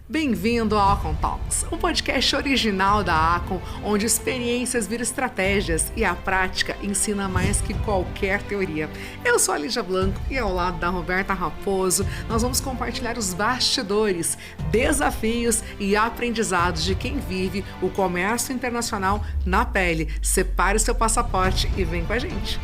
Bem-vindo ao Acon Talks, um podcast original da Acon, onde experiências viram estratégias e a prática ensina mais que qualquer teoria. Eu sou a Lígia Blanco e ao lado da Roberta Raposo, nós vamos compartilhar os bastidores, desafios e aprendizados de quem vive o comércio internacional na pele. Separe seu passaporte e vem com a gente.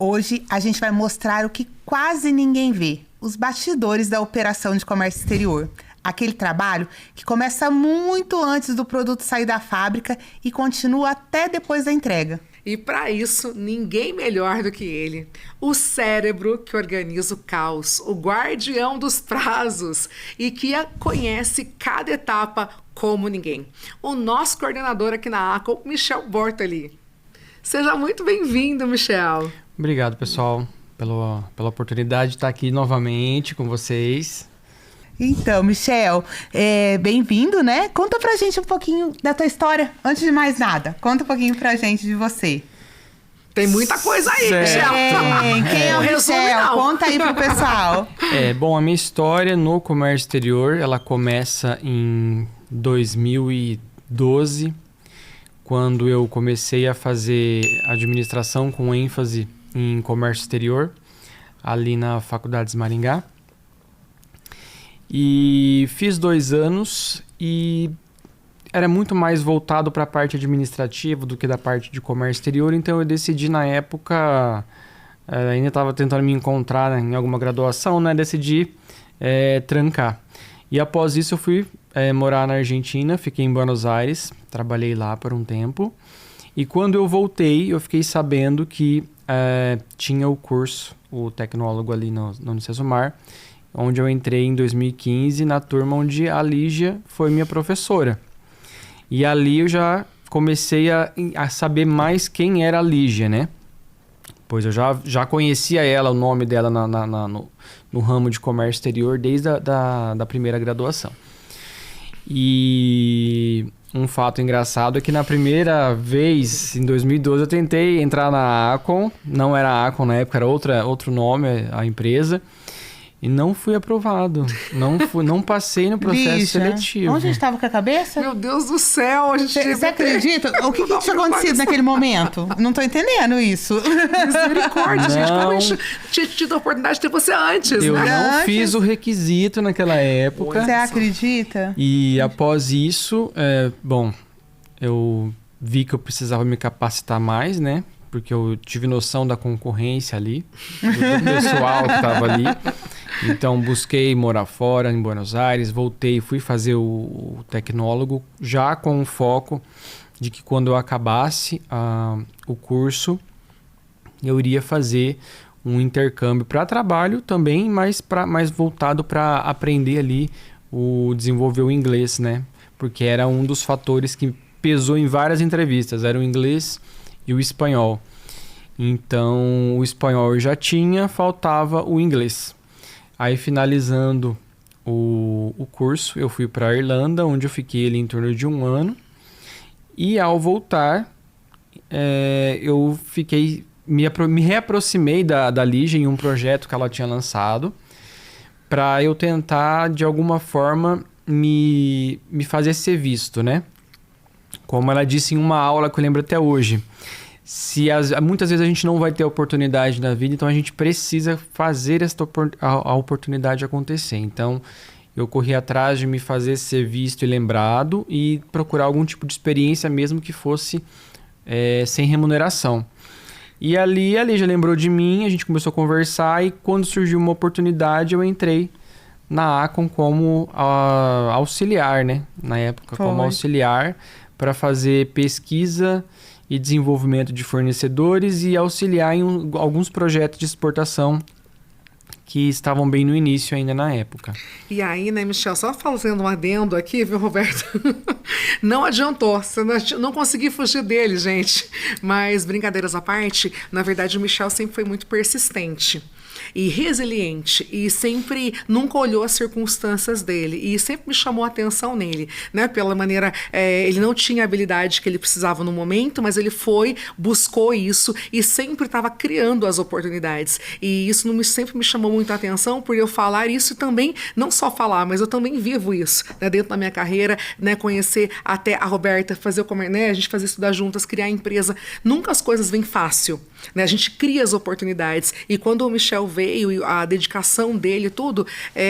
Hoje a gente vai mostrar o que quase ninguém vê, os bastidores da operação de comércio exterior. Aquele trabalho que começa muito antes do produto sair da fábrica e continua até depois da entrega. E para isso, ninguém melhor do que ele. O cérebro que organiza o caos, o guardião dos prazos e que conhece cada etapa como ninguém. O nosso coordenador aqui na Acon, Michel Bortoli. Seja muito bem-vindo, Michel. Obrigado, pessoal, pela oportunidade de estar aqui novamente com vocês. Então, Michel, bem-vindo, né? Conta pra gente um pouquinho da tua história, antes de mais nada. Conta um pouquinho pra gente de você. Tem muita coisa aí, Michel. Quem é o Michel? Conta aí pro pessoal. Bom, a minha história no comércio exterior, ela começa em 2012, quando eu comecei a fazer administração com ênfase em comércio exterior, ali na Faculdade de Maringá. E fiz 2 anos e era muito mais voltado para a parte administrativa do que da parte de comércio exterior, então eu decidi na época, ainda estava tentando me encontrar em alguma graduação, né? Decidi trancar. E após isso eu fui morar na Argentina, fiquei em Buenos Aires, trabalhei lá por um tempo. E quando eu voltei, eu fiquei sabendo que tinha o curso, o tecnólogo ali no Unicesumar, onde eu entrei em 2015 na turma onde a Lígia foi minha professora. E ali eu já comecei a saber mais quem era a Lígia, né? Pois eu já conhecia ela, o nome dela no ramo de comércio exterior desde da primeira graduação. E um fato engraçado é que na primeira vez, em 2012, eu tentei entrar na Acon. Não era a Acon na época, era outro nome, a empresa. E não fui aprovado. Não passei no processo seletivo. Onde a gente estava com a cabeça? Meu Deus do céu! Você acredita? O que tinha acontecido naquele momento? Não tô entendendo isso. Misericórdia, gente. Como a gente tinha tido a oportunidade de ter você antes, Eu né? não fiz o requisito naquela época. Você acredita? E após isso, eu vi que eu precisava me capacitar mais, né? Porque eu tive noção da concorrência ali, do pessoal que estava ali. Então, busquei morar fora, em Buenos Aires, voltei, fui fazer o tecnólogo, já com o foco de que quando eu acabasse o curso, eu iria fazer um intercâmbio para trabalho também, mas mais voltado para aprender ali desenvolver o inglês, né? Porque era um dos fatores que pesou em várias entrevistas, era o inglês e o espanhol. Então, o espanhol eu já tinha, faltava o inglês. Aí, finalizando o curso, eu fui para a Irlanda, onde eu fiquei ali em torno de 1 ano. E ao voltar, eu me reaproximei da Lígia em um projeto que ela tinha lançado, para eu tentar, de alguma forma, me fazer ser visto, né? Como ela disse em uma aula que eu lembro até hoje, muitas vezes a gente não vai ter oportunidade na vida, então a gente precisa fazer a oportunidade acontecer. Então, eu corri atrás de me fazer ser visto e lembrado e procurar algum tipo de experiência, mesmo que fosse sem remuneração. E ali a Lígia lembrou de mim, a gente começou a conversar e quando surgiu uma oportunidade eu entrei na Acon como auxiliar, né? Na época, como auxiliar para fazer pesquisa e desenvolvimento de fornecedores e auxiliar em alguns projetos de exportação que estavam bem no início ainda na época. E aí, né, Michel, só fazendo um adendo aqui, viu, Roberto? Não adiantou, você não consegui fugir dele, gente. Mas, brincadeiras à parte, na verdade, o Michel sempre foi muito persistente e resiliente e sempre nunca olhou as circunstâncias dele e sempre me chamou a atenção nele, né? Pela maneira, ele não tinha a habilidade que ele precisava no momento, mas ele buscou isso e sempre estava criando as oportunidades. E isso sempre me chamou muito a atenção por eu falar isso e também, não só falar, mas eu também vivo isso, né? Dentro da minha carreira, né? Conhecer até a Roberta, fazer o comércio, né? A gente fazer estudar juntas, criar empresa. Nunca as coisas vêm fácil, né? A gente cria as oportunidades e quando o Michel veio, a dedicação dele, tudo,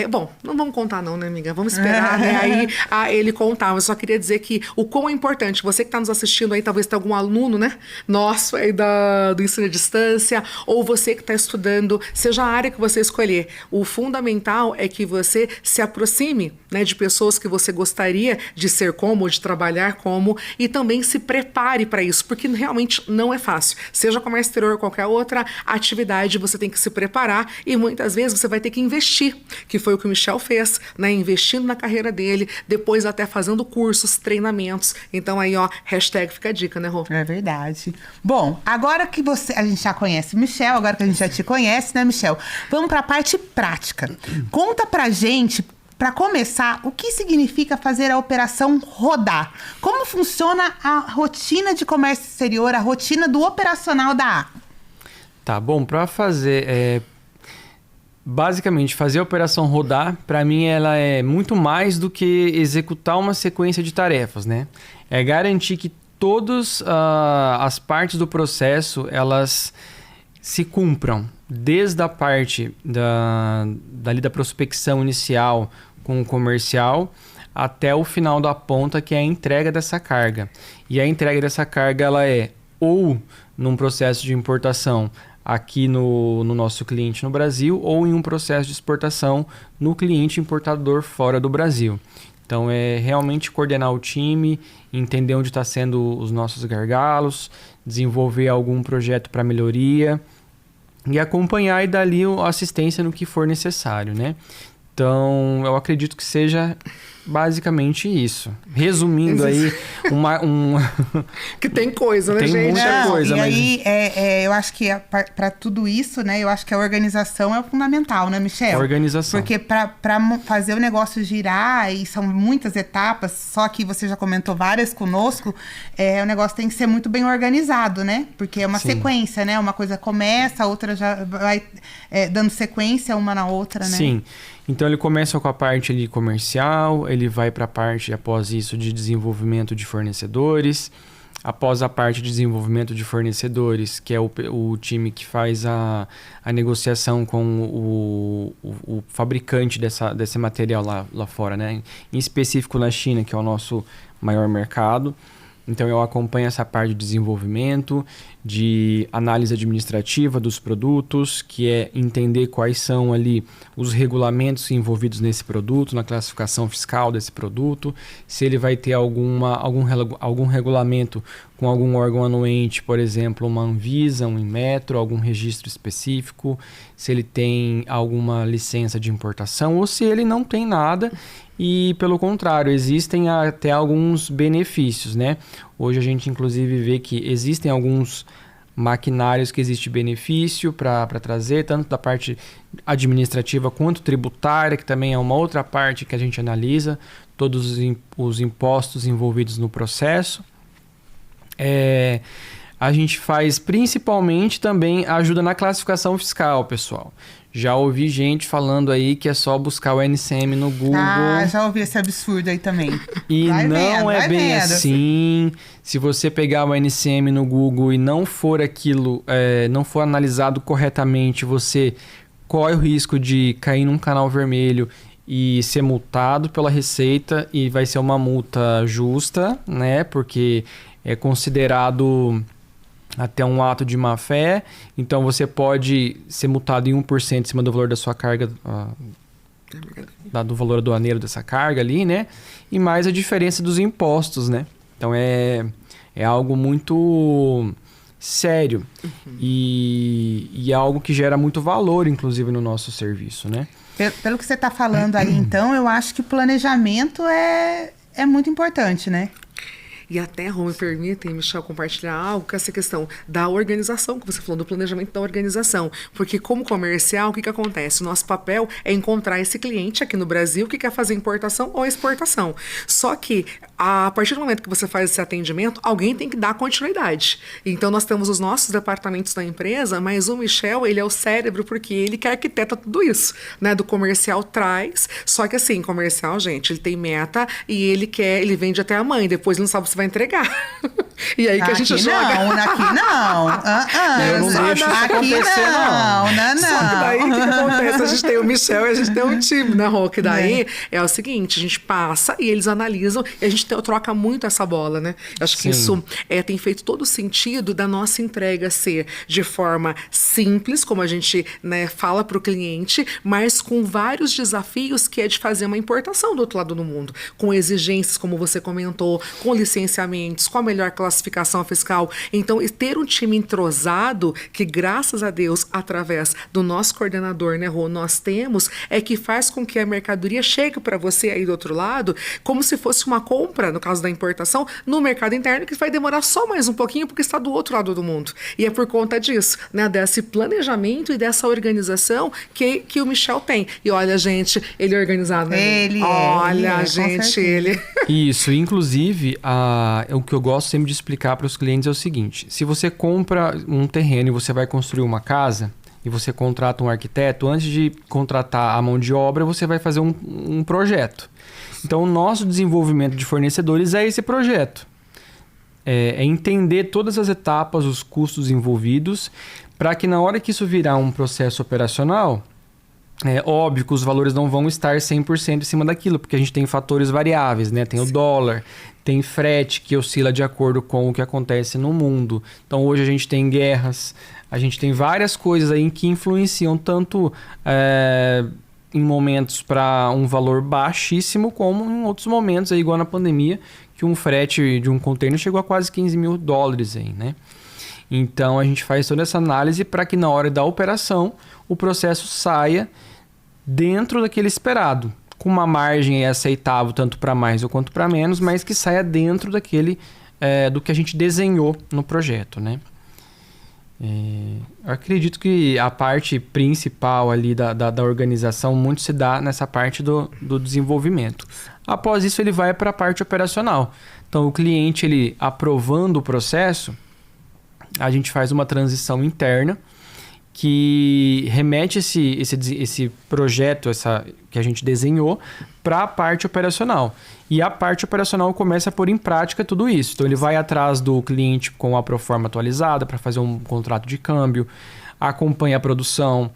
bom, não vamos contar não, né, amiga? Vamos esperar, né, aí ele contar. Mas eu só queria dizer que o quão é importante, você que está nos assistindo aí, talvez tenha algum aluno, né, nosso aí do ensino à distância, ou você que está estudando, seja a área que você escolher, o fundamental é que você se aproxime, né, de pessoas que você gostaria de ser como, ou de trabalhar como, e também se prepare para isso, porque realmente não é fácil. Seja comércio exterior ou qualquer outra atividade, você tem que se preparar e muitas vezes você vai ter que investir, que foi o que o Michel fez, né? Investindo na carreira dele, depois até fazendo cursos, treinamentos. Então aí, ó, hashtag fica a dica, né, Rô? É verdade. Bom, agora que a gente já conhece o Michel, agora que a gente já te conhece, né, Michel? Vamos para a parte prática. Conta pra gente, para começar, o que significa fazer a operação rodar? Como funciona a rotina de comércio exterior, a rotina do operacional da ACO? Tá bom, para fazer... Basicamente, fazer a operação rodar, para mim, ela é muito mais do que executar uma sequência de tarefas, né? É garantir que todas as partes do processo, elas se cumpram. Desde a parte da prospecção inicial com o comercial, até o final da ponta, que é a entrega dessa carga. E a entrega dessa carga, ela é ou num processo de importação aqui no nosso cliente no Brasil ou em um processo de exportação no cliente importador fora do Brasil. Então, é realmente coordenar o time, entender onde está sendo os nossos gargalos, desenvolver algum projeto para melhoria e acompanhar e dar ali a assistência no que for necessário, né? Então, eu acredito que seja basicamente isso. Resumindo aí, que tem coisa, né, tem gente? Muita coisa, e mas... aí, eu acho que para tudo isso, né, eu acho que a organização é fundamental, né, Michel? Organização. Porque para fazer o negócio girar, e são muitas etapas, só que você já comentou várias conosco, o negócio tem que ser muito bem organizado, né? Porque é uma sequência, né? Uma coisa começa, a outra já vai dando sequência uma na outra, né? Sim. Então, ele começa com a parte ali comercial, ele vai para a parte, após isso, de desenvolvimento de fornecedores. Após a parte de desenvolvimento de fornecedores, que é o time que faz a negociação com o fabricante desse material lá fora, né? Em específico na China, que é o nosso maior mercado. Então, eu acompanho essa parte de desenvolvimento, de análise administrativa dos produtos, que é entender quais são ali os regulamentos envolvidos nesse produto, na classificação fiscal desse produto, se ele vai ter algum regulamento com algum órgão anuente, por exemplo, uma Anvisa, um Inmetro, algum registro específico, se ele tem alguma licença de importação ou se ele não tem nada. E, pelo contrário, existem até alguns benefícios, né? Hoje a gente, inclusive, vê que existem alguns maquinários que existe benefício para trazer, tanto da parte administrativa quanto tributária, que também é uma outra parte que a gente analisa, todos os impostos envolvidos no processo. A gente faz principalmente também ajuda na classificação fiscal, pessoal. Já ouvi gente falando aí que é só buscar o NCM no Google. Ah, já ouvi esse absurdo aí também. E não é bem assim. Se você pegar o NCM no Google e não for aquilo, não for analisado corretamente, você corre o risco de cair num canal vermelho e ser multado pela Receita, e vai ser uma multa justa, né? Porque é considerado até um ato de má-fé, então você pode ser multado em 1% em cima do valor da sua carga, do valor aduaneiro dessa carga ali, né? E mais a diferença dos impostos, né? Então é algo muito sério. E é algo que gera muito valor, inclusive, no nosso serviço, né? Pelo que você está falando aí, então, eu acho que planejamento é muito importante, né? E até, Rô, me permitem, Michel, compartilhar algo com essa questão da organização, que você falou, do planejamento da organização. Porque como comercial, o que acontece? O nosso papel é encontrar esse cliente aqui no Brasil que quer fazer importação ou exportação. Só que, a partir do momento que você faz esse atendimento, alguém tem que dar continuidade. Então, nós temos os nossos departamentos da empresa, mas o Michel, ele é o cérebro, porque ele que arquiteta tudo isso, né? Do comercial traz, só que assim, comercial, gente, ele tem meta e ele vende até a mãe, depois ele não sabe se vai entregar. E aí que a gente joga. Aqui não. Eu não deixo isso acontecer, não. Só que daí, o que acontece? A gente tem o Michel e a gente tem um time, né, Rô? Que daí é o seguinte, a gente passa e eles analisam e a gente troca muito essa bola, né? Eu acho que isso tem feito todo o sentido da nossa entrega ser de forma simples, como a gente, né, fala para o cliente, mas com vários desafios que é de fazer uma importação do outro lado do mundo, com exigências, como você comentou, com licenciamentos, com a melhor classificação fiscal. Então, ter um time entrosado, que graças a Deus, através do nosso coordenador, né, Rô, nós temos, é que faz com que a mercadoria chegue para você aí do outro lado, como se fosse uma compra, no caso da importação, no mercado interno, que vai demorar só mais um pouquinho, porque está do outro lado do mundo. E é por conta disso, né, desse planejamento e dessa organização que o Michel tem. E olha, gente, ele é organizado, né? Olha, gente, ele... Isso, inclusive, o que eu gosto sempre de explicar para os clientes é o seguinte: se você compra um terreno e você vai construir uma casa e você contrata um arquiteto, antes de contratar a mão de obra, você vai fazer um projeto. Então, o nosso desenvolvimento de fornecedores é esse projeto. É entender todas as etapas, os custos envolvidos, para que na hora que isso virar um processo operacional, é óbvio que os valores não vão estar 100% em cima daquilo, porque a gente tem fatores variáveis, né? Tem o dólar, tem frete que oscila de acordo com o que acontece no mundo. Então, hoje a gente tem guerras, a gente tem várias coisas aí que influenciam tanto em momentos para um valor baixíssimo, como em outros momentos, aí, igual na pandemia, que um frete de um container chegou a quase $15 mil aí, né? Então, a gente faz toda essa análise para que na hora da operação o processo saia dentro daquele esperado, com uma margem aceitável tanto para mais ou quanto para menos, mas que saia dentro daquele do que a gente desenhou no projeto, né? Eu acredito que a parte principal ali da organização muito se dá nessa parte do desenvolvimento. Após isso, ele vai para a parte operacional. Então, o cliente, ele aprovando o processo, a gente faz uma transição interna que remete esse projeto que a gente desenhou para a parte operacional. E a parte operacional começa a pôr em prática tudo isso. Então, ele vai atrás do cliente com a proforma atualizada para fazer um contrato de câmbio, acompanha a produção,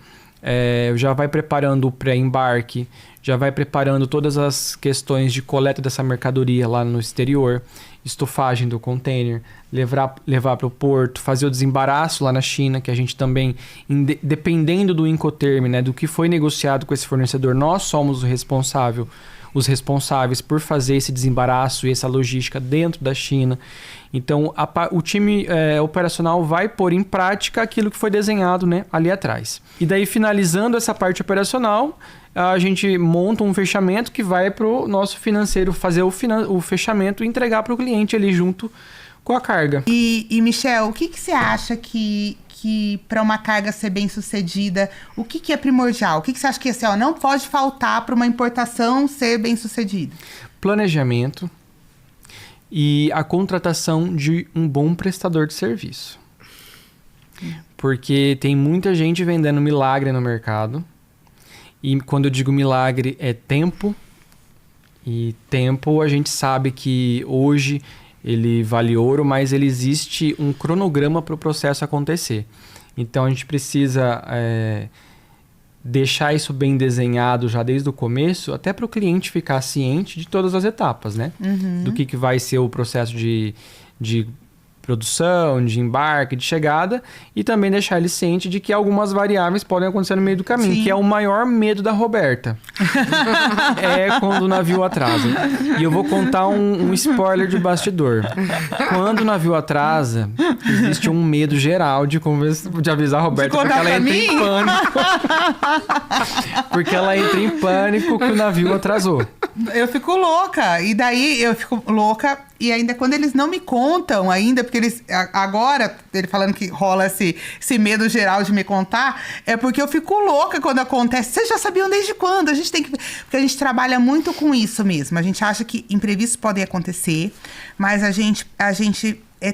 já vai preparando o pré-embarque, já vai preparando todas as questões de coleta dessa mercadoria lá no exterior, estofagem do container, levar para o porto, fazer o desembaraço lá na China, que a gente também, dependendo do Incoterm, né, do que foi negociado com esse fornecedor, nós somos os responsáveis por fazer esse desembaraço e essa logística dentro da China. Então, o time operacional vai pôr em prática aquilo que foi desenhado, né, ali atrás. E daí, finalizando essa parte operacional, a gente monta um fechamento que vai para o nosso financeiro fazer o fechamento e entregar para o cliente ali junto com a carga. E Michel, o que você acha que para uma carga ser bem sucedida, o que é primordial? O que você acha que assim, não pode faltar para uma importação ser bem sucedida? Planejamento e a contratação de um bom prestador de serviço. Porque tem muita gente vendendo milagre no mercado. E quando eu digo milagre, é tempo. E tempo, a gente sabe que hoje ele vale ouro, mas ele existe um cronograma para o processo acontecer. Então, a gente precisa deixar isso bem desenhado já desde o começo, até para o cliente ficar ciente de todas as etapas, né? Uhum. Do que vai ser o processo de produção, de embarque, de chegada, e também deixar ele ciente de que algumas variáveis podem acontecer no meio do caminho, que é o maior medo da Roberta. É quando o navio atrasa. E eu vou contar um spoiler de bastidor. Quando o navio atrasa, existe um medo geral de avisar a Roberta, porque ela entra em pânico. Porque ela entra em pânico que o navio atrasou. Eu fico louca. E daí eu fico louca. E ainda quando eles não me contam ainda, porque eles... Agora, ele falando que rola esse medo geral de me contar, é porque eu fico louca quando acontece. Vocês já sabiam desde quando? A gente tem que... Porque a gente trabalha muito com isso mesmo. A gente acha que imprevistos podem acontecer, mas a gente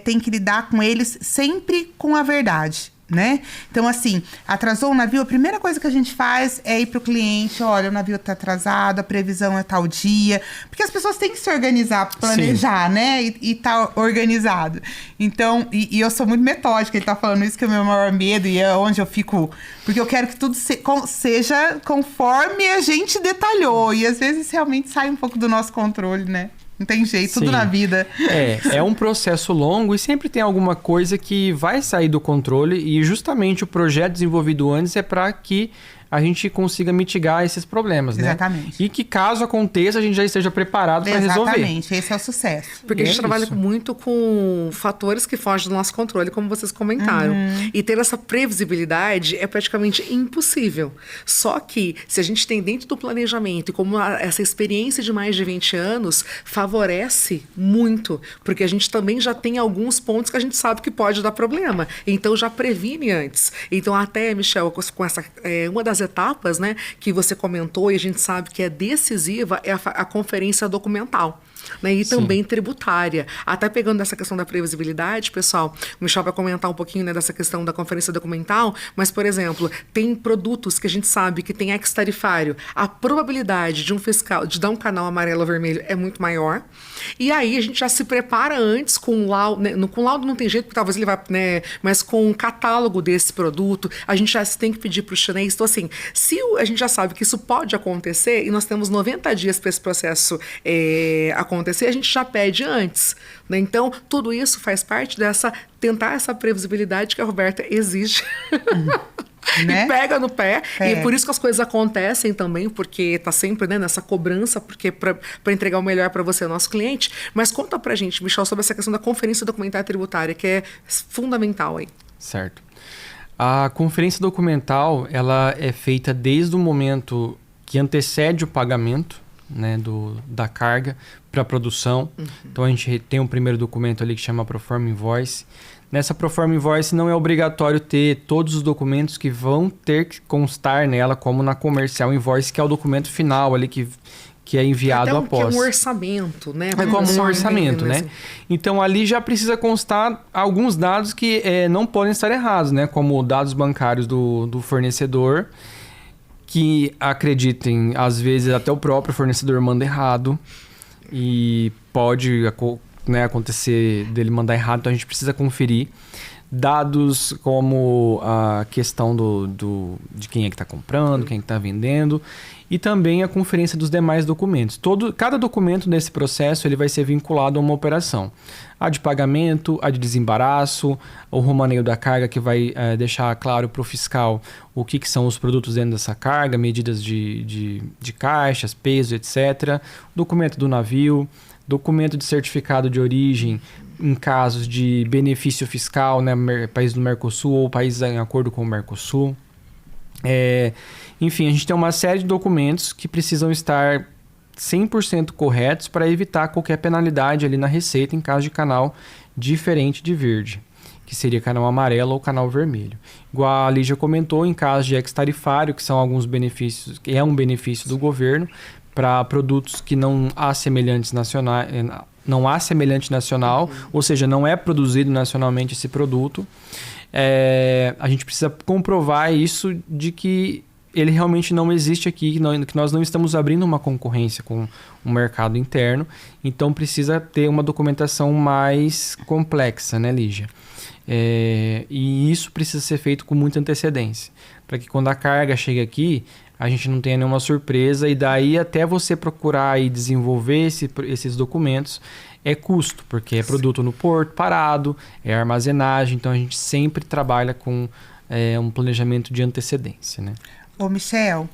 tem que lidar com eles sempre com a verdade, né? Então, assim, atrasou o navio, a primeira coisa que a gente faz é ir pro cliente, olha, o navio tá atrasado, a previsão é tal dia, porque as pessoas têm que se organizar, planejar, né? E tá organizado. Então, e eu sou muito metódica, ele tá falando isso que é o meu maior medo e é onde eu fico, porque eu quero que tudo seja conforme a gente detalhou, e às vezes realmente sai um pouco do nosso controle, né? Não tem jeito, tudo na vida. É um processo longo e sempre tem alguma coisa que vai sair do controle e justamente o projeto desenvolvido antes é para que a gente consiga mitigar esses problemas, né? Exatamente. E que caso aconteça, a gente já esteja preparado para resolver. Exatamente, esse é o sucesso. Porque a gente trabalha muito com fatores que fogem do nosso controle, como vocês comentaram. E ter essa previsibilidade é praticamente impossível. Só que, se a gente tem dentro do planejamento, e como essa experiência de mais de 20 anos, favorece muito. Porque a gente também já tem alguns pontos que a gente sabe que pode dar problema. Então, já previne antes. Então, até, Michel, com essa... uma das etapas, né, que você comentou e a gente sabe que é decisiva é a conferência documental. Né, e também tributária. Até pegando essa questão da previsibilidade, pessoal, o Michel vai comentar um pouquinho, né, dessa questão da conferência documental, mas, por exemplo, tem produtos que a gente sabe que tem ex-tarifário. A probabilidade de um fiscal, de dar um canal amarelo ou vermelho é muito maior. E aí a gente já se prepara antes com laudo, né, com laudo não tem jeito, porque talvez ele vá, né, mas com um catálogo desse produto, a gente já tem que pedir para o chinês. Então, assim, se a gente já sabe que isso pode acontecer e nós temos 90 dias para esse processo acontecer, a gente já pede antes, né? Então, tudo isso faz parte tentar essa previsibilidade que a Roberta exige. Né? E pega no pé. E por isso que as coisas acontecem também, porque tá sempre, né, nessa cobrança, porque para entregar o melhor para você, nosso cliente. Mas conta pra gente, Michel, sobre essa questão da conferência documental tributária, que é fundamental aí. Certo. A conferência documental, ela é feita desde o momento que antecede o pagamento, né, da carga para a produção. Então, a gente tem um primeiro documento ali que chama Proforma Invoice. Nessa Proforma Invoice não é obrigatório ter todos os documentos que vão ter que constar nela, como na Comercial Invoice, que é o documento final ali que é enviado após. Que é um orçamento, né? É como um orçamento, né? Então, ali já precisa constar alguns dados que não podem estar errados, né? Como dados bancários do fornecedor, que acreditem, às vezes até o próprio fornecedor manda errado e pode, né, acontecer dele mandar errado, então a gente precisa conferir. Dados como a questão de quem é que está comprando, quem é que está vendendo e também a conferência dos demais documentos. Cada documento nesse processo ele vai ser vinculado a uma operação. A de pagamento, a de desembaraço, o romaneio da carga que vai deixar claro para o fiscal o que são os produtos dentro dessa carga, medidas de caixas, peso, etc. Documento do navio, documento de certificado de origem em casos de benefício fiscal, né, país do Mercosul ou países em acordo com o Mercosul. Enfim, a gente tem uma série de documentos que precisam estar 100% corretos para evitar qualquer penalidade ali na receita em caso de canal diferente de verde, que seria canal amarelo ou canal vermelho. Igual a Lígia comentou, em caso de ex-tarifário, que são alguns benefícios, que é um benefício do governo, para produtos que não há semelhantes nacionais, não há semelhante nacional, ou seja, não é produzido nacionalmente esse produto. A gente precisa comprovar isso de que ele realmente não existe aqui, que nós não estamos abrindo uma concorrência com o mercado interno, então precisa ter uma documentação mais complexa, né, Lígia? E isso precisa ser feito com muita antecedência, para que quando a carga chega aqui, a gente não tenha nenhuma surpresa. E daí até você procurar e desenvolver esses documentos é custo, porque é produto no porto parado, é armazenagem. Então a gente sempre trabalha com um planejamento de antecedência, né? Ô, Michel,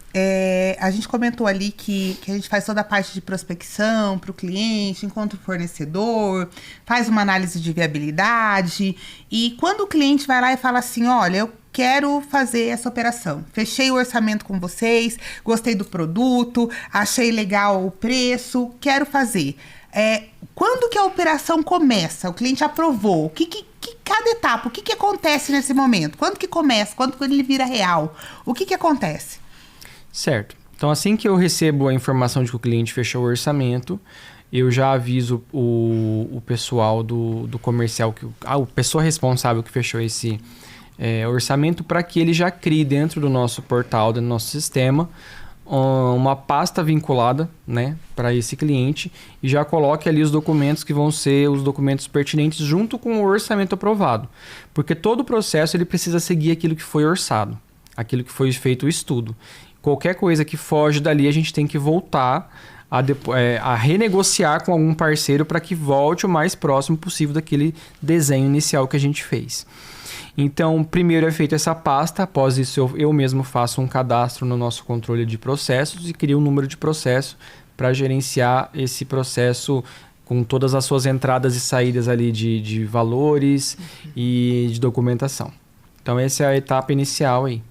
a gente comentou ali que a gente faz toda a parte de prospecção para o cliente, encontra o fornecedor, faz uma análise de viabilidade. E quando o cliente vai lá e fala assim, olha, eu quero fazer essa operação, fechei o orçamento com vocês, gostei do produto, achei legal o preço, quero fazer. Quando que a operação começa? O cliente aprovou. Cada etapa, o que acontece nesse momento? Quando que começa? Quando ele vira real? O que acontece? Certo. Então, assim que eu recebo a informação de que o cliente fechou o orçamento, eu já aviso o pessoal do comercial, a pessoa responsável que fechou esse orçamento, para que ele já crie dentro do nosso portal, do nosso sistema, uma pasta vinculada, né, para esse cliente e já coloque ali os documentos que vão ser os documentos pertinentes junto com o orçamento aprovado. Porque todo o processo ele precisa seguir aquilo que foi orçado, aquilo que foi feito o estudo. Qualquer coisa que foge dali, a gente tem que voltar a renegociar com algum parceiro para que volte o mais próximo possível daquele desenho inicial que a gente fez. Então, primeiro é feita essa pasta, após isso eu mesmo faço um cadastro no nosso controle de processos e crio um número de processo para gerenciar esse processo com todas as suas entradas e saídas ali de valores e de documentação. Então, essa é a etapa inicial aí.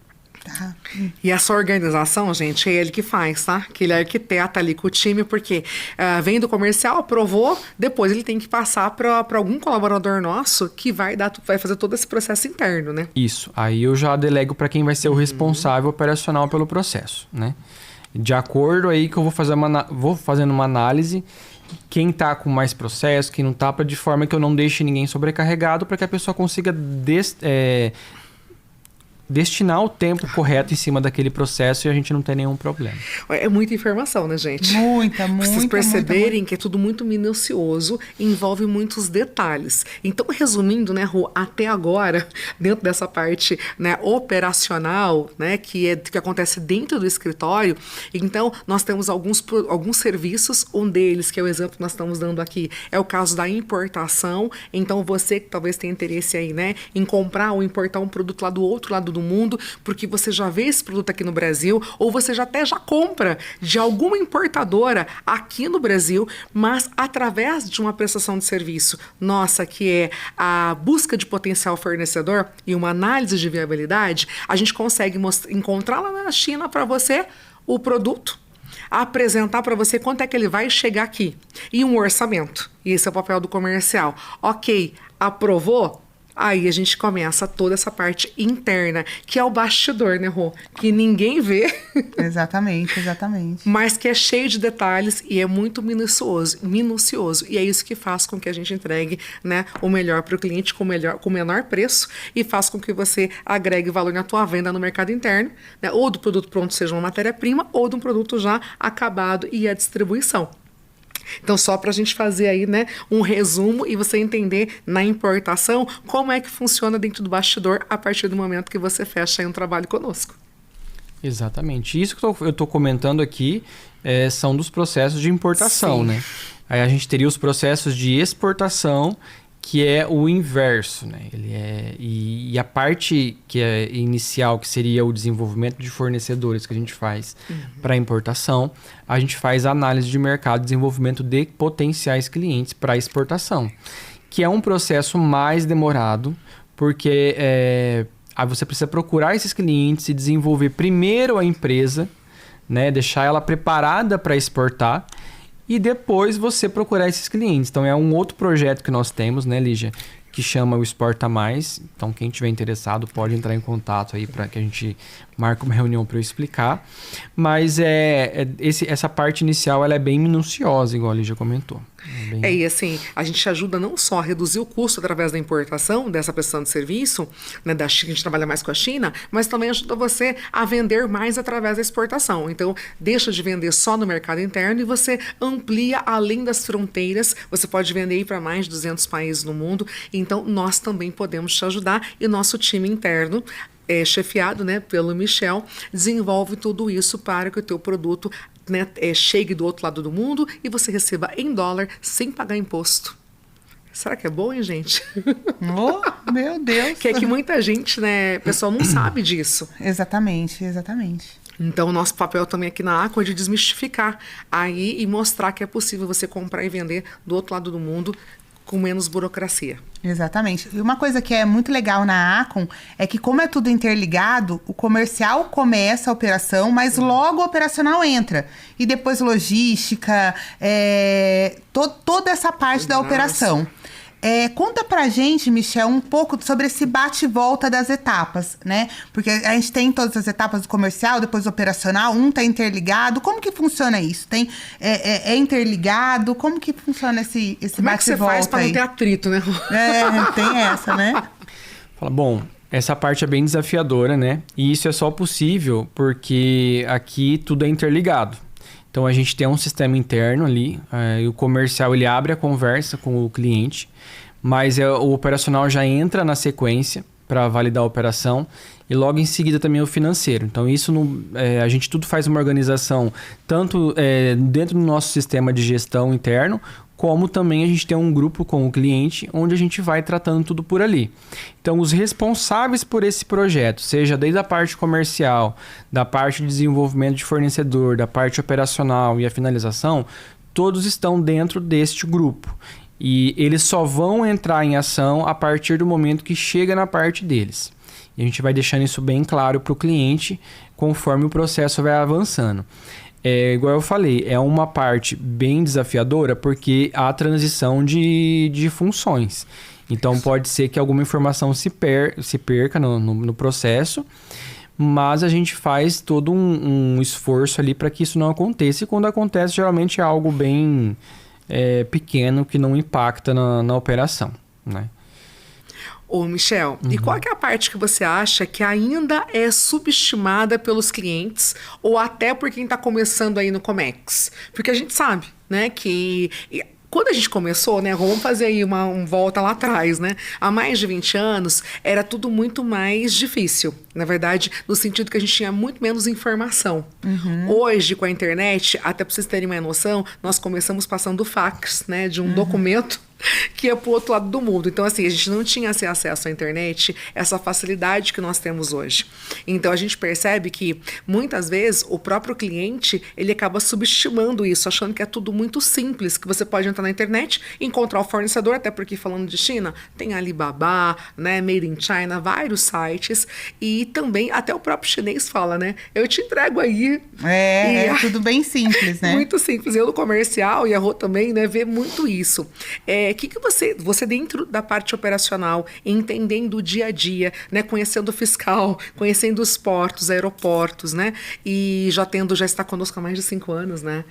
Tá. E essa organização, gente, é ele que faz, tá? Que ele arquiteta ali com o time, porque vem do comercial, aprovou, depois ele tem que passar para algum colaborador nosso que vai fazer todo esse processo interno, né? Isso. Aí eu já delego para quem vai ser o responsável operacional pelo processo, né? De acordo aí que eu vou fazendo uma análise, quem tá com mais processo, quem não tá, de forma que eu não deixe ninguém sobrecarregado, para que a pessoa consiga destinar o tempo correto em cima daquele processo e a gente não tem nenhum problema. É muita informação, né, gente? Muita. Vocês perceberem que é tudo muito minucioso e envolve muitos detalhes. Então, resumindo, né, Rô, até agora, dentro dessa parte, né, operacional, né, que acontece dentro do escritório, então, nós temos alguns serviços, um deles, que é o exemplo que nós estamos dando aqui, é o caso da importação. Então, você que talvez tenha interesse aí, né, em comprar ou importar um produto lá do outro lado do mundo, porque você já vê esse produto aqui no Brasil, ou você já compra de alguma importadora aqui no Brasil, mas através de uma prestação de serviço nossa, que é a busca de potencial fornecedor e uma análise de viabilidade, a gente consegue encontrar lá na China para você o produto, apresentar para você quanto é que ele vai chegar aqui e um orçamento. E esse é o papel do comercial. Ok, aprovou? Aí a gente começa toda essa parte interna, que é o bastidor, né, Rô? Que ninguém vê. Exatamente. Mas que é cheio de detalhes e é muito minucioso. E é isso que faz com que a gente entregue, né, o melhor para o cliente com o menor preço e faz com que você agregue valor na tua venda no mercado interno, né, ou do produto pronto, seja uma matéria-prima, ou de um produto já acabado e a distribuição. Então, só para a gente fazer aí, né, um resumo e você entender na importação como é que funciona dentro do bastidor a partir do momento que você fecha aí um trabalho conosco. Exatamente. Isso que eu estou comentando aqui são dos processos de importação, né? Aí a gente teria os processos de exportação, que é o inverso, né? E a parte que é inicial, que seria o desenvolvimento de fornecedores que a gente faz para importação, a gente faz análise de mercado, desenvolvimento de potenciais clientes para exportação, que é um processo mais demorado, porque aí você precisa procurar esses clientes e desenvolver primeiro a empresa, né? Deixar ela preparada para exportar, e depois você procurar esses clientes. Então, é um outro projeto que nós temos, né, Lígia? Que chama o Exporta Mais. Então, quem tiver interessado pode entrar em contato aí para que a gente marque uma reunião para eu explicar. Mas essa parte inicial ela é bem minuciosa, igual a Lígia comentou. E assim, a gente ajuda não só a reduzir o custo através da importação, dessa prestação de serviço, né, da China, a gente trabalha mais com a China, mas também ajuda você a vender mais através da exportação. Então, deixa de vender só no mercado interno e você amplia além das fronteiras, você pode vender para mais de 200 países no mundo. Então, nós também podemos te ajudar e nosso time interno chefiado, né, pelo Michel, desenvolve tudo isso para que o teu produto, né, chegue do outro lado do mundo e você receba em dólar sem pagar imposto. Será que é bom, hein, gente? Oh, meu Deus! Que é que muita gente, né, pessoal, não sabe disso. Exatamente, exatamente. Então, o nosso papel também aqui na Acon é de desmistificar aí e mostrar que é possível você comprar e vender do outro lado do mundo com menos burocracia. Exatamente. E uma coisa que é muito legal na Acon é que, como é tudo interligado, o comercial começa a operação, mas logo o operacional entra. E depois logística, toda essa parte da operação. Conta pra gente, Michel, um pouco sobre esse bate e volta das etapas, né? Porque a gente tem todas as etapas do comercial, depois do operacional, um tá interligado. Como que funciona isso? É interligado? Como que funciona esse bate e volta? Como é que você faz pra não ter atrito, né? Tem essa, né? Fala, bom, essa parte é bem desafiadora, né? E isso é só possível porque aqui tudo é interligado. Então, a gente tem um sistema interno ali, e o comercial ele abre a conversa com o cliente, mas o operacional já entra na sequência para validar a operação e logo em seguida também o financeiro. Então, isso a gente tudo faz uma organização tanto dentro do nosso sistema de gestão interno, como também a gente tem um grupo com o cliente, onde a gente vai tratando tudo por ali. Então, os responsáveis por esse projeto, seja desde a parte comercial, da parte de desenvolvimento de fornecedor, da parte operacional e a finalização, todos estão dentro deste grupo. E eles só vão entrar em ação a partir do momento que chega na parte deles. E a gente vai deixando isso bem claro para o cliente, conforme o processo vai avançando. Igual eu falei, é uma parte bem desafiadora porque há transição de funções. Então, pode ser que alguma informação se perca no processo, mas a gente faz todo um esforço ali para que isso não aconteça. E quando acontece, geralmente é algo bem pequeno que não impacta na operação, né? Ô, Michel, e qual que é a parte que você acha que ainda é subestimada pelos clientes ou até por quem está começando aí no Comex? Porque a gente sabe, né, que quando a gente começou, né, vamos fazer aí uma volta lá atrás, né? Há mais de 20 anos, era tudo muito mais difícil. Na verdade, no sentido que a gente tinha muito menos informação. Hoje, com a internet, até para vocês terem uma noção, nós começamos passando fax, né, de um documento que é pro outro lado do mundo. Então, assim, a gente não tinha esse acesso à internet, essa facilidade que nós temos hoje. Então, a gente percebe que, muitas vezes, o próprio cliente, ele acaba subestimando isso, achando que é tudo muito simples, que você pode entrar na internet, encontrar o fornecedor, até porque, falando de China, tem Alibaba, né, Made in China, vários sites, e também, até o próprio chinês fala, né, eu te entrego aí. Tudo bem simples, né? Muito simples. Eu no comercial, e a Rô também, né, vê muito isso. Que você dentro da parte operacional, entendendo o dia a dia, né, conhecendo o fiscal, conhecendo os portos, aeroportos, né, e já está conosco há mais de 5 anos, né?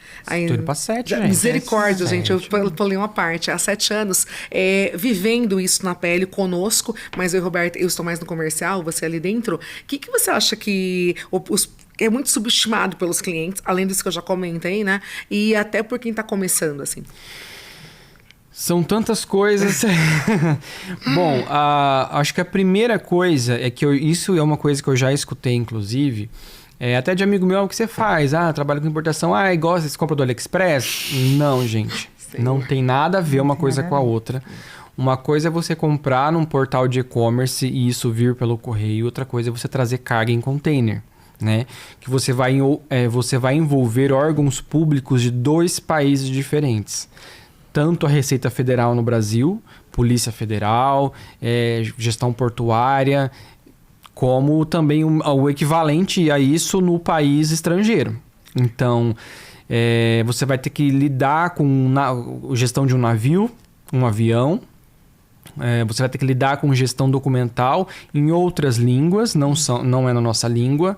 Tudo para 7, gente. Misericórdia, gente, eu pulei uma parte. Há 7 anos, vivendo isso na pele conosco, mas eu e Roberta, eu estou mais no comercial, você ali dentro. O que você acha que é muito subestimado pelos clientes, além disso que eu já comentei, né, e até por quem está começando, assim? São tantas coisas. Bom, acho que a primeira coisa é que isso é uma coisa que eu já escutei, inclusive, até de amigo meu, o que você faz? Trabalha com importação, igual você compra do AliExpress? Não, gente. Sim. Não tem nada a ver uma coisa com a outra. Uma coisa é você comprar num portal de e-commerce e isso vir pelo correio, outra coisa é você trazer carga em container, né? Que você vai envolver órgãos públicos de 2 países diferentes. Tanto a Receita Federal no Brasil, Polícia Federal, gestão portuária, como também o equivalente a isso no país estrangeiro. Então, você vai ter que lidar com gestão de um navio, um avião, você vai ter que lidar com gestão documental em outras línguas, não é na nossa língua.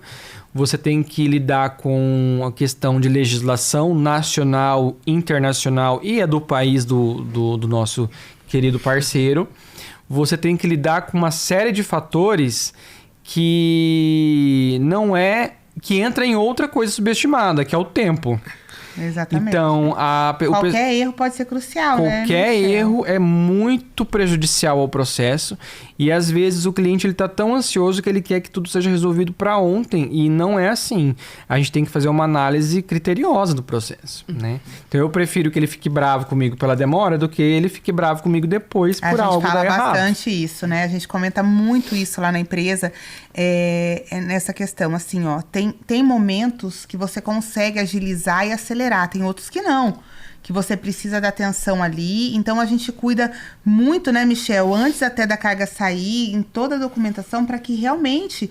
Você tem que lidar com a questão de legislação nacional, internacional e do país do nosso querido parceiro. Você tem que lidar com uma série de fatores que entra em outra coisa subestimada, que é o tempo. Exatamente. Então, qualquer erro pode ser crucial, né? Qualquer erro é muito prejudicial ao processo. E às vezes o cliente está tão ansioso que ele quer que tudo seja resolvido para ontem. E não é assim. A gente tem que fazer uma análise criteriosa do processo, né? Então eu prefiro que ele fique bravo comigo pela demora do que ele fique bravo comigo depois por algo dar errado. A gente fala bastante isso, né? A gente comenta muito isso lá na empresa. Nessa questão, assim, ó. Tem momentos que você consegue agilizar e acelerar. Tem outros que não. Que você precisa da atenção ali. Então, a gente cuida muito, né, Michel? Antes até da carga sair, em toda a documentação, para que realmente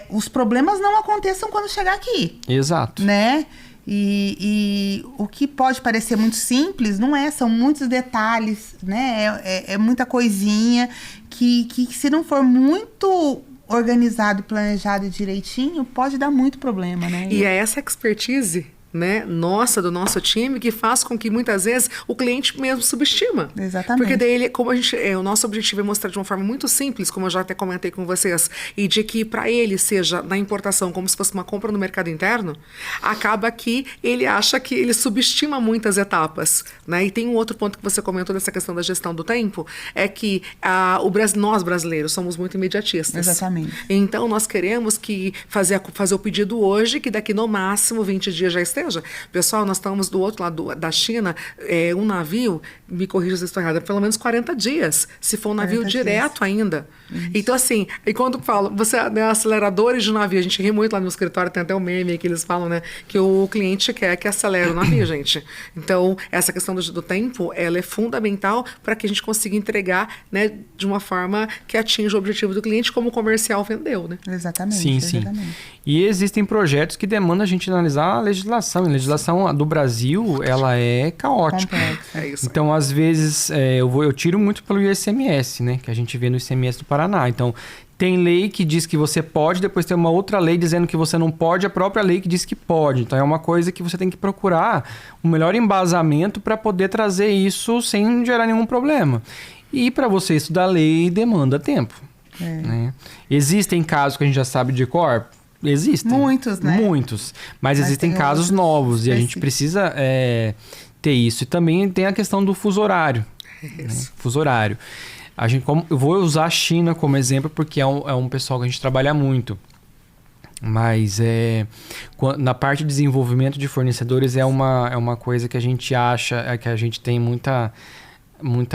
os problemas não aconteçam quando chegar aqui. Exato. Né? E o que pode parecer muito simples, não é. São muitos detalhes, né? É muita coisinha que se não for muito organizado, planejado direitinho, pode dar muito problema, né? E é essa expertise, né, do nosso time, que faz com que muitas vezes o cliente mesmo subestima. Exatamente. Porque daí o nosso objetivo é mostrar de uma forma muito simples, como eu já até comentei com vocês, e de que para ele seja na importação como se fosse uma compra no mercado interno, acaba que ele acha que ele subestima muitas etapas, né? E tem um outro ponto que você comentou dessa questão da gestão do tempo, é que nós brasileiros somos muito imediatistas. Exatamente. Então nós queremos que fazer o pedido hoje, que daqui no máximo 20 dias já esteja. Pessoal, nós estamos do outro lado da China, um navio, me corrija se estou errada, pelo menos 40 dias, se for um navio direto ainda. Então, assim, e quando falo, aceleradores de navio, a gente ri muito lá no escritório, tem até um meme que eles falam, né, que o cliente quer que acelere o navio, gente. Então, essa questão do tempo, ela é fundamental para que a gente consiga entregar, né, de uma forma que atinja o objetivo do cliente, como o comercial vendeu, né? Exatamente. Sim, exatamente. sim. E existem projetos que demandam a gente analisar a legislação. A legislação do Brasil, ela é caótica. É isso. Então, às vezes, eu tiro muito pelo ICMS, né? Que a gente vê no ICMS do Paraná. Então, tem lei que diz que você pode, depois tem uma outra lei dizendo que você não pode, a própria lei que diz que pode. Então, é uma coisa que você tem que procurar o melhor embasamento para poder trazer isso sem gerar nenhum problema. E para você estudar lei, demanda tempo. Né? Existem casos que a gente já sabe de cor? Existem. Muitos, né? Muitos. Mas existem casos novos e a gente precisa ter isso. E também tem a questão do fuso horário. Né? Fuso horário. Eu vou usar a China como exemplo porque é um pessoal que a gente trabalha muito. Mas na parte de desenvolvimento de fornecedores é uma coisa que a gente acha, que a gente tem muita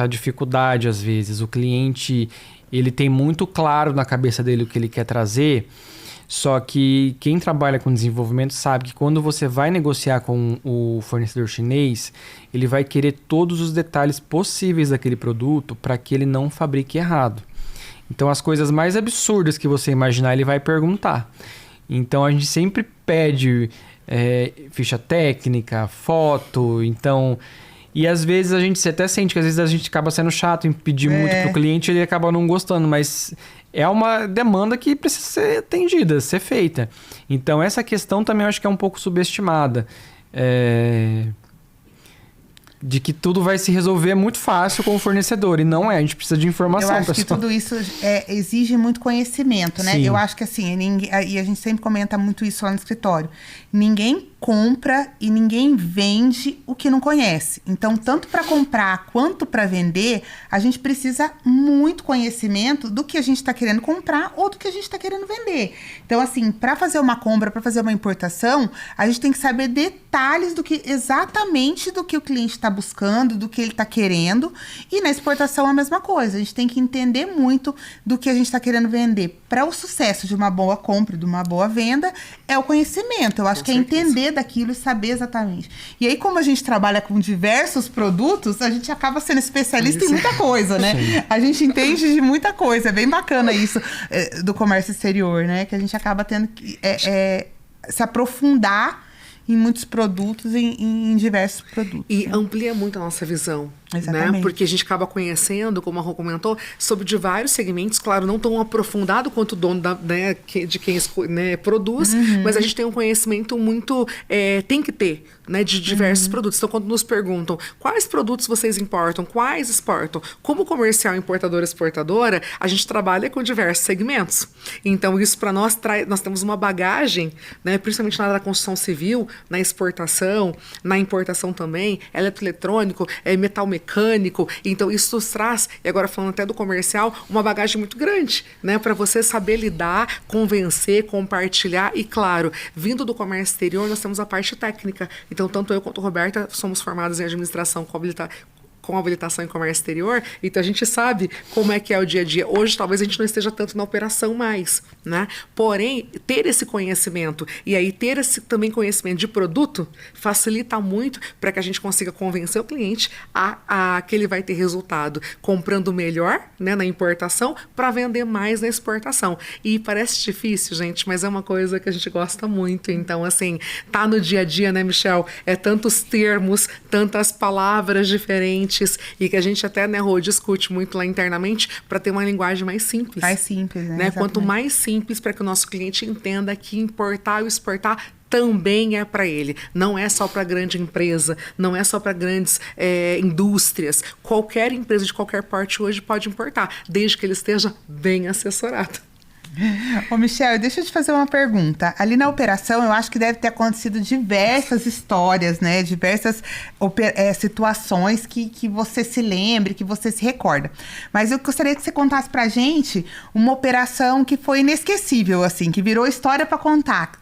dificuldade às vezes. O cliente, ele tem muito claro na cabeça dele o que ele quer trazer. Só que quem trabalha com desenvolvimento sabe que quando você vai negociar com o fornecedor chinês, ele vai querer todos os detalhes possíveis daquele produto para que ele não fabrique errado. Então, as coisas mais absurdas que você imaginar, ele vai perguntar. Então, a gente sempre pede ficha técnica, foto, então... E às vezes a gente até sente que às vezes a gente acaba sendo chato em pedir muito pro cliente e ele acaba não gostando, mas é uma demanda que precisa ser atendida, ser feita. Então essa questão também eu acho que é um pouco subestimada. De que tudo vai se resolver muito fácil com o fornecedor. E não é, a gente precisa de informação. Eu acho que tudo isso exige muito conhecimento, né? Sim. Eu acho que assim, e a gente sempre comenta muito isso lá no escritório. Ninguém compra e ninguém vende o que não conhece. Então, tanto para comprar quanto para vender, a gente precisa muito conhecimento do que a gente está querendo comprar ou do que a gente está querendo vender. Então, assim, para fazer uma compra, para fazer uma importação, a gente tem que saber detalhes exatamente do que o cliente está buscando, do que ele está querendo. E na exportação é a mesma coisa. A gente tem que entender muito do que a gente está querendo vender. Para o sucesso de uma boa compra, de uma boa venda, é o conhecimento. Eu acho que é entender daquilo e saber exatamente. E aí, como a gente trabalha com diversos produtos, a gente acaba sendo especialista em muita coisa, né? Sim. A gente entende de muita coisa. É bem bacana isso do comércio exterior, né? Que a gente acaba tendo que se aprofundar em muitos produtos, em diversos produtos. E amplia muito a nossa visão, Exatamente. Né? Porque a gente acaba conhecendo, como a Rô comentou, sobre de vários segmentos, claro, não tão aprofundado quanto o dono né, de quem né, produz, mas a gente tem um conhecimento muito, tem que ter, né, de diversos produtos. Então, quando nos perguntam quais produtos vocês importam, quais exportam, como comercial, importadora, exportadora, a gente trabalha com diversos segmentos. Então, isso para nós nós temos uma bagagem, né, principalmente na área da construção civil, na exportação, na importação também, eletroeletrônico, metal mecânico. Então, isso nos traz, e agora falando até do comercial, uma bagagem muito grande, né, para você saber lidar, convencer, compartilhar e, claro, vindo do comércio exterior, nós temos a parte técnica. Então, tanto eu quanto a Roberta somos formados em administração com habilitação em comércio exterior, então a gente sabe como é que é o dia a dia. Hoje, talvez a gente não esteja tanto na operação mais, né? Porém, ter esse conhecimento e aí ter esse também conhecimento de produto facilita muito para que a gente consiga convencer o cliente a que ele vai ter resultado comprando melhor, né, na importação para vender mais na exportação. E parece difícil, gente, mas é uma coisa que a gente gosta muito. Então, assim, tá no dia a dia, né, Michel? É tantos termos, tantas palavras diferentes, e que a gente até, né, Rô, discute muito lá internamente para ter uma linguagem mais simples. Mais simples, né? Quanto mais simples para que o nosso cliente entenda que importar ou exportar também é para ele. Não é só para grande empresa, não é só para grandes indústrias. Qualquer empresa de qualquer porte hoje pode importar, desde que ele esteja bem assessorado. Ô, Michel, deixa eu te fazer uma pergunta. Ali na operação, eu acho que deve ter acontecido diversas histórias, né? Diversas situações que você se lembre, que você se recorda. Mas eu gostaria que você contasse pra gente uma operação que foi inesquecível, assim, que virou história pra contar.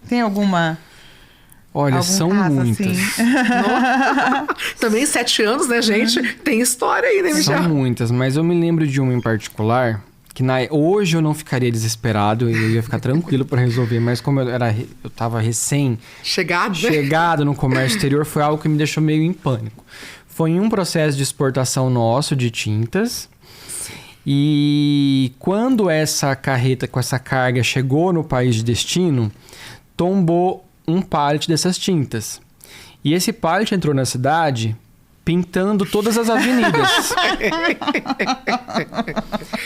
Tem alguma... Olha, são muitas. Assim? Também 7 anos, né, gente? Tem história aí, né, Michel? São muitas, mas eu me lembro de uma em particular... que hoje eu não ficaria desesperado, eu ia ficar tranquilo para resolver, mas como eu tava chegado no comércio exterior, foi algo que me deixou meio em pânico. Foi um processo de exportação nosso de tintas, e quando essa carreta com essa carga chegou no país de destino, tombou um pallet dessas tintas. E esse pallet entrou na cidade... pintando todas as avenidas.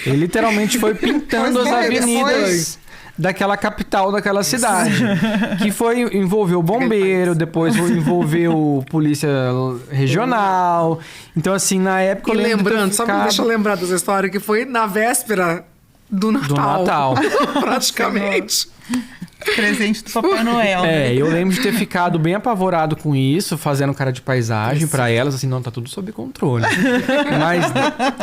Ele literalmente foi pintando as avenidas daquela capital, daquela cidade. Que envolveu bombeiro, depois envolveu polícia regional. Então, assim, na época... E lembrando, deixa eu lembrar dessa história, que foi na véspera do Natal. Praticamente. Presente do Papai Noel. Eu lembro de ter ficado bem apavorado com isso, fazendo cara de paisagem pra elas, assim, não, tá tudo sob controle. Mas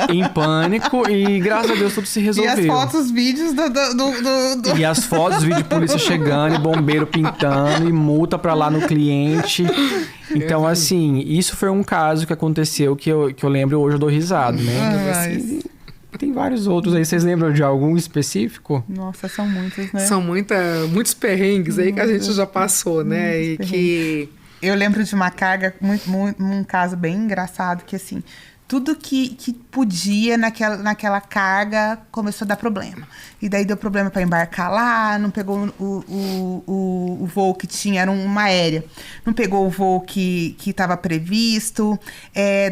em pânico e graças a Deus tudo se resolveu. E as fotos, vídeos do... E as fotos, vídeo de polícia chegando, e bombeiro pintando, e multa pra lá no cliente. Então, assim, isso foi um caso que aconteceu que eu lembro hoje, eu dou risada, né? Tem vários outros aí. Vocês lembram de algum específico? Nossa, são muitos, né? São muitos perrengues aí que a gente já passou, né? E que... Eu lembro de uma carga, um caso bem engraçado, que assim, tudo que podia naquela carga começou a dar problema. E daí deu problema para embarcar lá, não pegou o voo que tinha, era uma aérea. Não pegou o voo que estava previsto,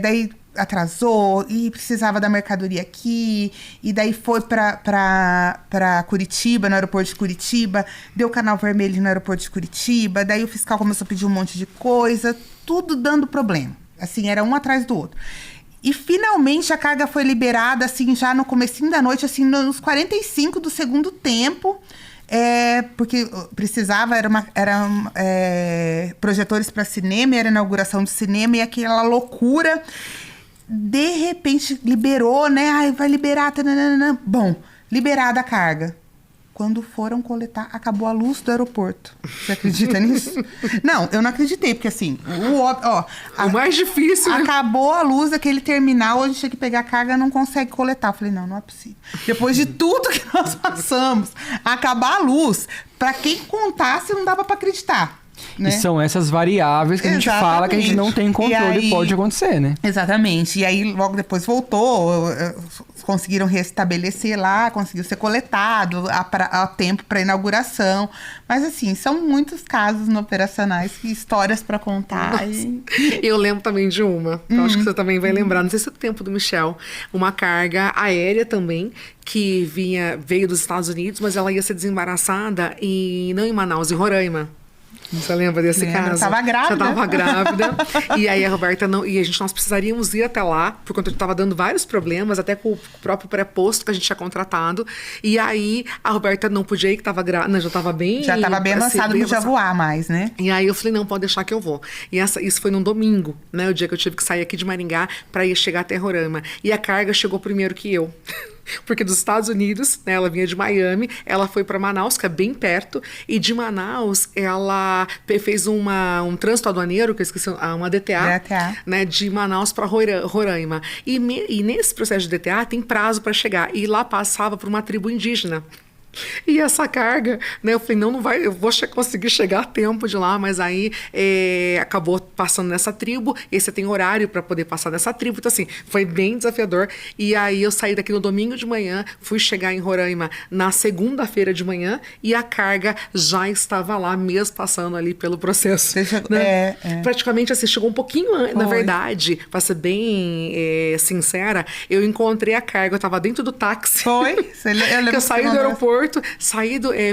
daí... atrasou e precisava da mercadoria aqui, e daí foi para Curitiba, no aeroporto de Curitiba, deu canal vermelho no aeroporto de Curitiba, daí o fiscal começou a pedir um monte de coisa, tudo dando problema, assim, era um atrás do outro. E finalmente a carga foi liberada, assim, já no comecinho da noite, assim, nos 45 do segundo tempo, porque precisava, eram projetores para cinema, era inauguração do cinema, e aquela loucura. De repente, liberou, né? Ai, vai liberar. Tananana. Bom, liberada a carga. Quando foram coletar, acabou a luz do aeroporto. Você acredita nisso? Não, eu não acreditei, porque assim, o mais difícil, né? Acabou a luz daquele terminal, a gente tinha que pegar a carga, não consegue coletar. Eu falei, não é possível. Depois de tudo que nós passamos, acabar a luz, para quem contasse, não dava para acreditar. né? E são essas variáveis que a gente fala que a gente não tem controle e pode acontecer, né? Exatamente. E aí, logo depois voltou, conseguiram restabelecer lá, conseguiu ser coletado a tempo para inauguração. Mas, assim, são muitos casos no operacionais, histórias para contar. Eu lembro também de uma, eu acho que você também vai lembrar, não sei se é do tempo do Michel, uma carga aérea também, que veio dos Estados Unidos, mas ela ia ser desembaraçada não em Manaus, em Roraima. Você lembra desse caso? Eu tava grávida. Você tava grávida. E aí a Roberta nós precisaríamos ir até lá, por conta de tava dando vários problemas, até com o próprio pré-posto que a gente tinha contratado. E aí a Roberta não podia ir, que tava grávida, já tava bem... Já tava bem avançado, não podia voar mais, né? E aí eu falei, não, pode deixar que eu vou. E isso foi num domingo, né? O dia que eu tive que sair aqui de Maringá para ir chegar até Roraima. E a carga chegou primeiro que eu. Porque dos Estados Unidos, né, ela vinha de Miami, ela foi para Manaus, que é bem perto, e de Manaus ela fez um trânsito aduaneiro, que eu esqueci, uma DTA, né, de Manaus para Roraima. E nesse processo de DTA tem prazo para chegar, e lá passava por uma tribo indígena. E essa carga, né, eu falei, não vai, eu vou conseguir chegar a tempo de lá, mas aí acabou passando nessa tribo, e você tem horário para poder passar nessa tribo, então assim, foi bem desafiador. E aí eu saí daqui no domingo de manhã, fui chegar em Roraima na segunda-feira de manhã, e a carga já estava lá, mesmo passando ali pelo processo. Né? Praticamente assim, chegou um pouquinho antes, na verdade, para ser bem sincera, eu encontrei a carga, eu estava dentro do táxi. Eu saí do aeroporto,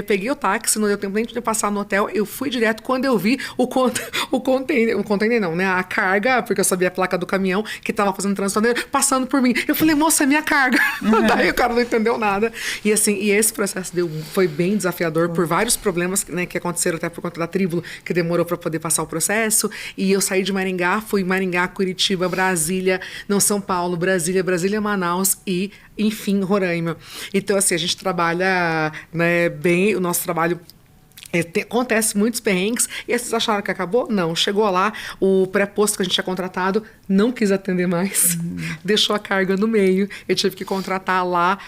peguei o táxi, não deu tempo nem de passar no hotel, eu fui direto. Quando eu vi o container não, né, a carga, porque eu sabia a placa do caminhão que tava fazendo trânsito, passando por mim, eu falei, moça, é minha carga. Daí o cara não entendeu nada, e assim, esse processo foi bem desafiador por vários problemas, né, que aconteceram até por conta da tribo, que demorou para poder passar o processo. E eu saí de Maringá, fui Maringá, Curitiba, Brasília, não, São Paulo, Brasília, Manaus e, enfim, Roraima. Então, assim, a gente trabalha, né, bem, o nosso trabalho acontece muitos perrengues. E vocês acharam que acabou? Não. Chegou lá, o pré-posto que a gente tinha contratado não quis atender mais. Deixou a carga no meio. Eu tive que contratar lá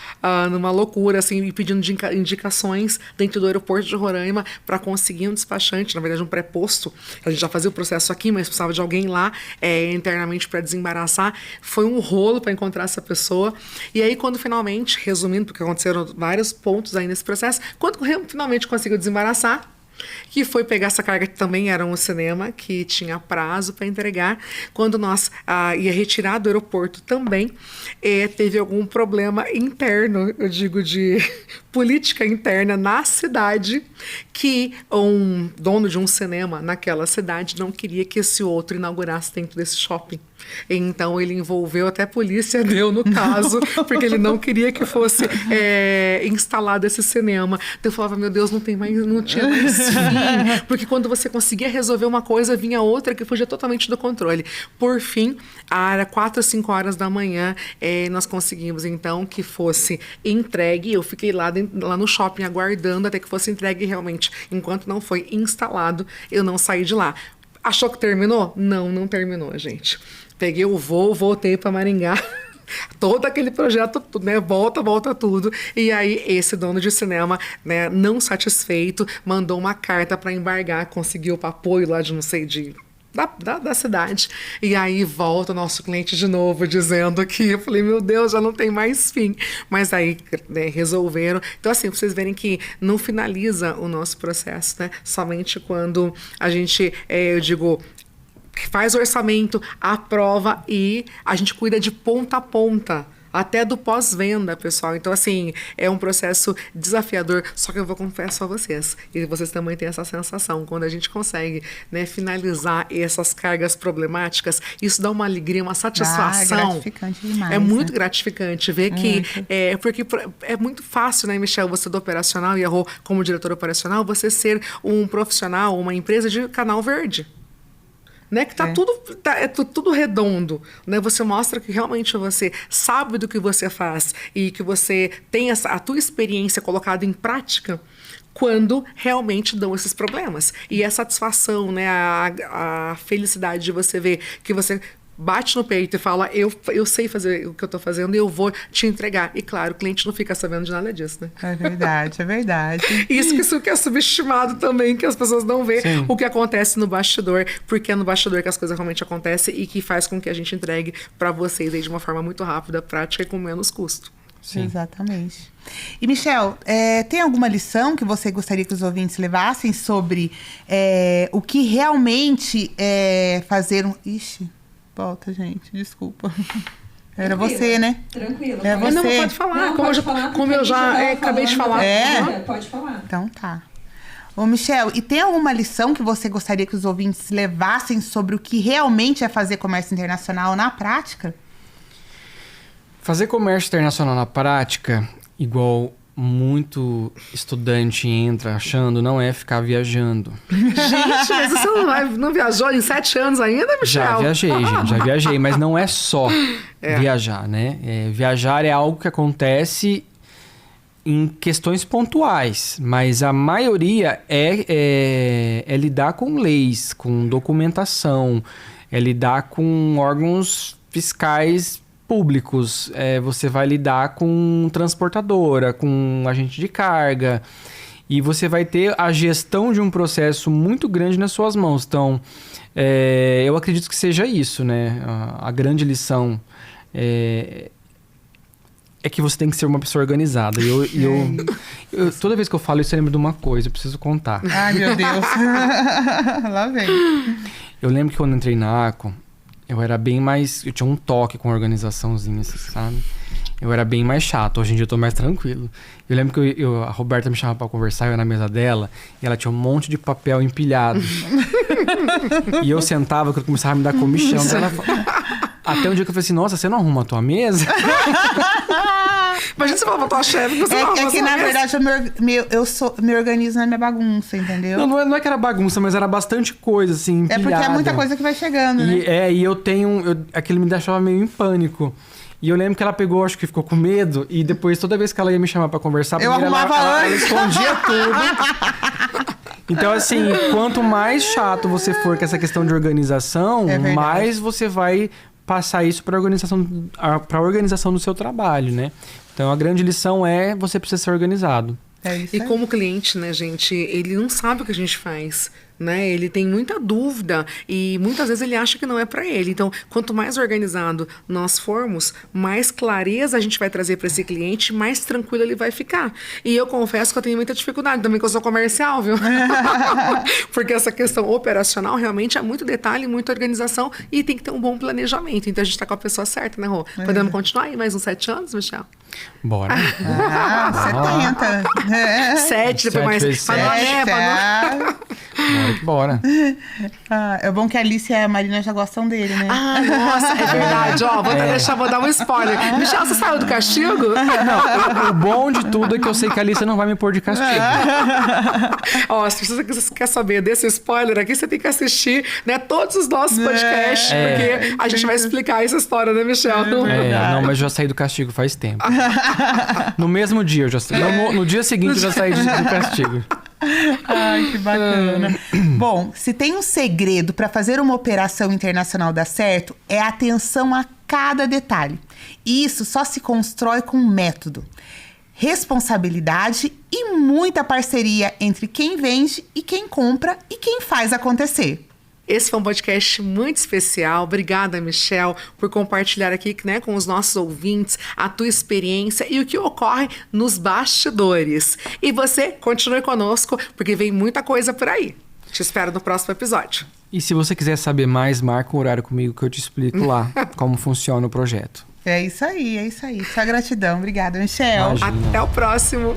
numa loucura, assim, pedindo indicações dentro do aeroporto de Roraima para conseguir um despachante, na verdade um pré-posto. A gente já fazia o processo aqui, mas precisava de alguém lá internamente para desembaraçar. Foi um rolo para encontrar essa pessoa. E aí, quando finalmente, resumindo, porque aconteceram vários pontos aí nesse processo, quando finalmente conseguiu desembaraçar, que foi pegar essa carga, que também era um cinema, que tinha prazo para entregar. Quando nós ia retirar do aeroporto também, teve algum problema interno, eu digo de política interna na cidade, que um dono de um cinema naquela cidade não queria que esse outro inaugurasse dentro desse shopping. Então ele envolveu, até a polícia deu no caso, porque ele não queria que fosse instalado esse cinema. Então eu falava, meu Deus, não tinha mais fim, porque quando você conseguia resolver uma coisa, vinha outra que fugia totalmente do controle. Por fim, era 4 ou 5 horas da manhã, nós conseguimos então que fosse entregue. Eu fiquei lá no shopping aguardando até que fosse entregue, realmente, enquanto não foi instalado, eu não saí de lá. Achou que terminou? Não terminou, gente. Peguei o voo, voltei para Maringá. Todo aquele projeto, né, volta tudo. E aí, esse dono de cinema, né, não satisfeito, mandou uma carta para embargar, conseguiu o apoio lá de não sei, da cidade. E aí volta o nosso cliente de novo dizendo que eu falei, meu Deus, já não tem mais fim. Mas aí, né, resolveram. Então, assim, pra vocês verem que não finaliza o nosso processo, né? Somente quando a gente, eu digo, faz o orçamento, aprova e a gente cuida de ponta a ponta. Até do pós-venda, pessoal. Então, assim, é um processo desafiador, só que eu vou confessar a vocês, e vocês também têm essa sensação, quando a gente consegue, né, finalizar essas cargas problemáticas, isso dá uma alegria, uma satisfação. É gratificante demais. É muito gratificante ver que, porque é muito fácil, né, Michel, você do operacional e a Rô como diretor operacional, você ser um profissional, uma empresa de canal verde. Né, que tudo redondo, né? Você mostra que realmente você sabe do que você faz e que você tem a tua experiência colocada em prática quando realmente dão esses problemas. E a satisfação, né, a felicidade de você ver que você bate no peito e fala, eu sei fazer o que eu tô fazendo e eu vou te entregar. E claro, o cliente não fica sabendo de nada disso, né? É verdade, é verdade. Isso que é subestimado também, que as pessoas não veem o que acontece no bastidor, porque é no bastidor que as coisas realmente acontecem e que faz com que a gente entregue para vocês aí de uma forma muito rápida, prática e com menos custo. Sim. Exatamente. E, Michel, tem alguma lição que você gostaria que os ouvintes levassem sobre o que realmente é fazer um... Ixi, volta, gente, desculpa. Era você, né? Tranquilo. É você. Não, pode falar. Como eu já acabei de falar. Pode falar. Então tá. Ô, Michel, e tem alguma lição que você gostaria que os ouvintes levassem sobre o que realmente é fazer comércio internacional na prática? Fazer comércio internacional na prática, igual muito estudante entra achando, não é ficar viajando. Gente, mas você não viajou em 7 anos ainda, Michel? Já viajei, gente, já viajei. Mas não é só viajar, né? Viajar é algo que acontece em questões pontuais, mas a maioria é lidar com leis, com documentação, é lidar com órgãos fiscais públicos. Você vai lidar com transportadora, com agente de carga, e você vai ter a gestão de um processo muito grande nas suas mãos. Então, eu acredito que seja isso, né? A grande lição é que você tem que ser uma pessoa organizada. Toda vez que eu falo isso, eu lembro de uma coisa, eu preciso contar. Ai, meu Deus. Lá vem. Eu lembro que quando eu entrei na ACO, eu era bem mais... Eu tinha um toque com a organizaçãozinha, sabe? Eu era bem mais chato. Hoje em dia eu tô mais tranquilo. Eu lembro que a Roberta me chamava pra conversar, eu ia na mesa dela, e ela tinha um monte de papel empilhado. E eu sentava, que eu começava a me dar comichão. Até um dia que eu falei assim, nossa, você não arruma a tua mesa? Imagina você falar pra tua chefe que você não arruma a que, sua na mesa. verdade, eu me organizo na minha bagunça, entendeu? Não é que era bagunça, mas era bastante coisa, assim, empilhada. É porque é muita coisa que vai chegando, né? E eu tenho... aquilo me deixava meio em pânico. E eu lembro que ela pegou, acho que ficou com medo. E depois, toda vez que ela ia me chamar pra conversar... Eu arrumava ela antes. escondia tudo. Então, assim, quanto mais chato você for com essa questão de organização, mais você vai passar isso pra organização do seu trabalho, né? Então, a grande lição é você precisa ser organizado. É isso E aí. como cliente, né, gente, ele não sabe o que a gente faz, né? Ele tem muita dúvida e muitas vezes ele acha que não é para ele. Então, quanto mais organizado nós formos, mais clareza a gente vai trazer para esse cliente, mais tranquilo ele vai ficar. E eu confesso que eu tenho muita dificuldade também, que eu sou comercial, viu? Porque essa questão operacional realmente é muito detalhe, muita organização e tem que ter um bom planejamento. Então, a gente tá com a pessoa certa, né, Rô? Podemos continuar aí mais uns 7 anos, Michel? Bora. 70. 7, depois mais. vezes Bora. É bom que a Alice e a Marina já gostam dele, né? Ah, nossa, é verdade. Ó, vou dar um spoiler. Michel, você saiu do castigo? Não, o bom de tudo é que eu sei que a Alice não vai me pôr de castigo. Ó, se você quer saber desse spoiler aqui, você tem que assistir, né, todos os nossos podcasts, porque a gente vai explicar essa história, né, Michel? Não, mas eu já saí do castigo faz tempo. No mesmo dia eu já saí. No dia seguinte eu já saí do castigo. Ai, que bacana. Bom, se tem um segredo para fazer uma operação internacional dar certo, é a atenção a cada detalhe. E isso só se constrói com método, responsabilidade e muita parceria entre quem vende e quem compra e quem faz acontecer. Esse foi um podcast muito especial. Obrigada, Michel, por compartilhar aqui, né, com os nossos ouvintes a tua experiência e o que ocorre nos bastidores. E você, continue conosco, porque vem muita coisa por aí. Te espero no próximo episódio. E se você quiser saber mais, marca um horário comigo que eu te explico lá como funciona o projeto. É isso aí, é isso aí. Só gratidão. Obrigada, Michel. Imagina. Até o próximo.